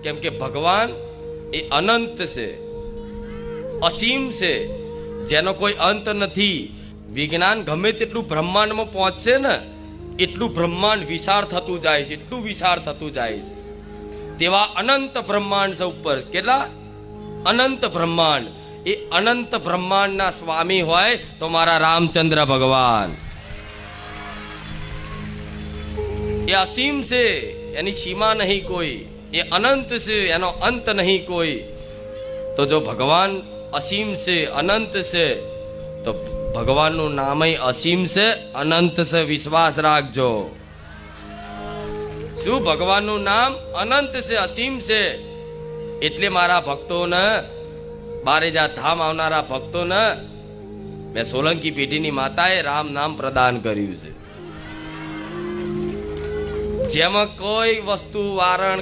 કેમ કે ભગવાન એ અનંત છે, અસીમ છે, જેનો કોઈ અંત નથી. વિજ્ઞાન ગમે તેટલું બ્રહ્માંડમાં પહોંચશે ને એટલું બ્રહ્માંડ વિશાળ થતું જાય છે, એટલું વિશાળ થતું જાય છે. તેવા અનંત બ્રહ્માંડ છે ઉપર. કેટલા અનંત બ્રહ્માંડ. એ અનંત બ્રહ્માંડના સ્વામી હોય તો મારા રામચંદ્ર ભગવાન. એ અસીમ છે, એની સીમા નહીં કોઈ. એ અનંત છે, એનો અંત નહીં કોઈ. તો જો ભગવાન અસીમ છે, અનંત છે, તો ભગવાનનું નામય અસીમ છે, અનંત છે. વિશ્વાસ રાખજો. શું? ભગવાનનું નામ અનંત છે, અસીમ છે. એટલે મારા ભક્તોને, બારેજા ધામ આવનારા ભક્તોને મેં સોલંકી પેઢીની માતાએ રામ નામ પ્રદાન કર્યું છે. જેમાં કોઈ વસ્તુ વારણ